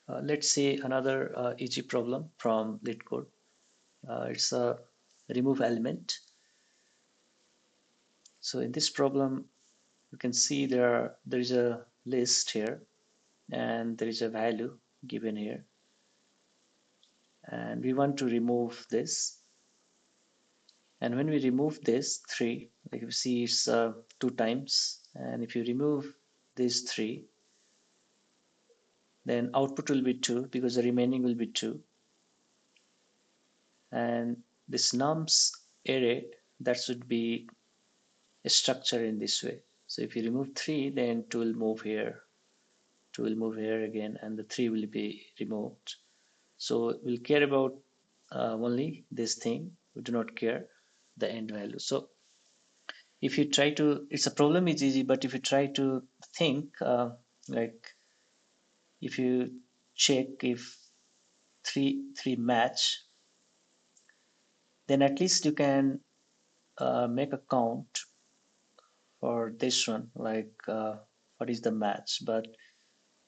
Let's see another easy problem from LeetCode. It's a remove element. So in this problem, you can see there is a list here, and there is a value given here, and we want to remove this. And when we remove this 3, like you see, it's 2 times, and if you remove these 3, then output will be 2 because the remaining will be 2. And this nums array, that should be a structure in this way. So if you remove 3, then 2 will move here, 2 will move here again, and the 3 will be removed. So we'll care about only this thing. We do not care the end value. So if you try to, it's a problem is easy, but if you try to think, like if you check if three match, then at least you can make a count for this one, like what is the match. But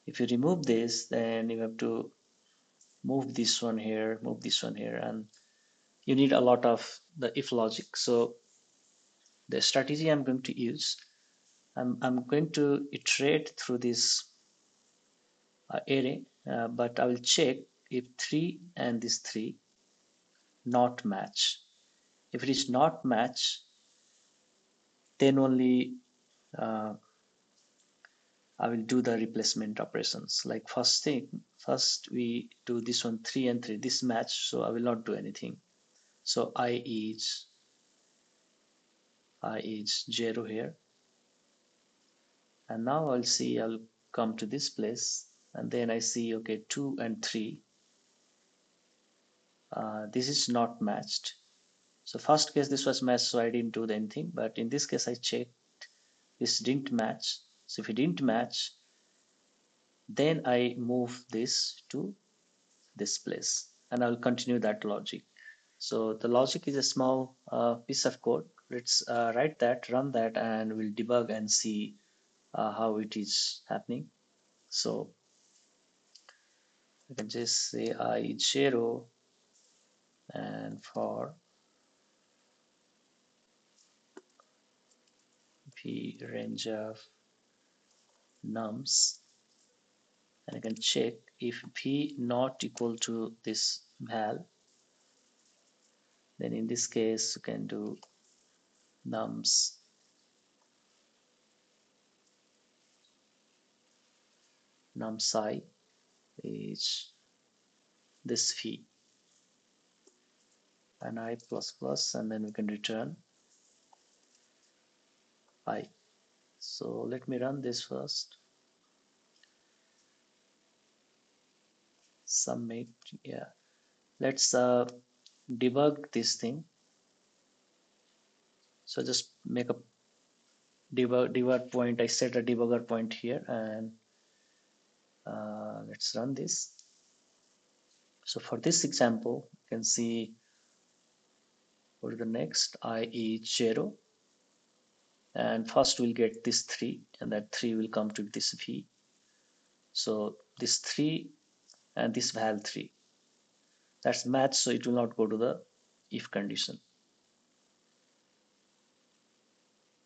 if you remove this, then you have to move this one here, move this one here, and you need a lot of the if logic. So the strategy I'm going to use, I'm going to iterate through this array, but I will check if 3 and this 3 not match. If it is not match, then only uh, I will do the replacement operations. Like first we do this one 3 and 3, this match, so I will not do anything. So I is 0 here, and now I'll come to this place, and then I see, okay, 2 and 3, this is not matched. So first case this was matched, so I didn't do anything, but in this case I checked, this didn't match. So if it didn't match, then I move this to this place, and I'll continue that logic. So the logic is a small piece of code. Let's write that, run that, and we'll debug and see how it is happening. So I can just say I0, and for p range of nums, and I can check if p not equal to this val, then in this case you can do nums psi is this phi, and I plus plus, and then we can return I. So let me run this first. Submit. Yeah, let's debug this thing. So just make a debug point. I set a debugger point here, and let's run this. So for this example, you can see for the next I is 0, and first we'll get this 3, and that 3 will come to this v. So this 3 and this val 3, that's match, so it will not go to the if condition.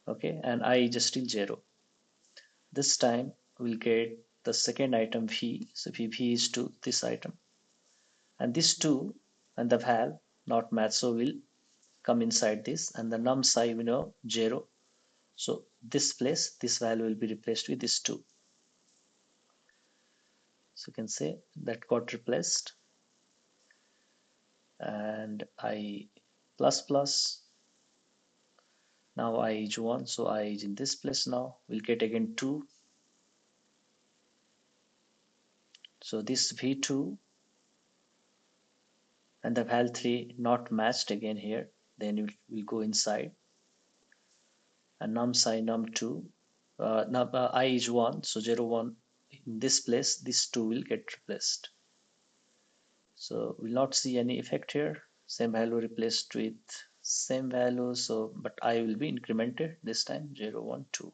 Okay, and I is still 0. This time we'll get the second item v. So v is to this item, and this 2 and the val not match, so will come inside this, and the num psi we know 0. So this place, this value will be replaced with this 2. So you can say that got replaced, and I plus plus. Now I is 1, so I is in this place now. We'll get again 2. So this v2 and the val 3 not matched again here. Then it will go inside. And num psi num2. I is 1, so 0, 1. In this place, this 2 will get replaced. So we'll not see any effect here. Same value replaced with same value. So, but I will be incremented this time 0, 1, 2.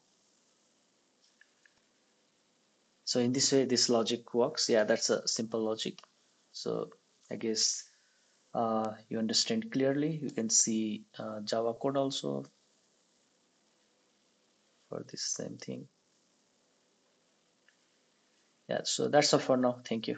So in this way, this logic works. Yeah, that's a simple logic. So I guess you understand clearly. You can see Java code also for this same thing. Yeah, so that's all for now. Thank you.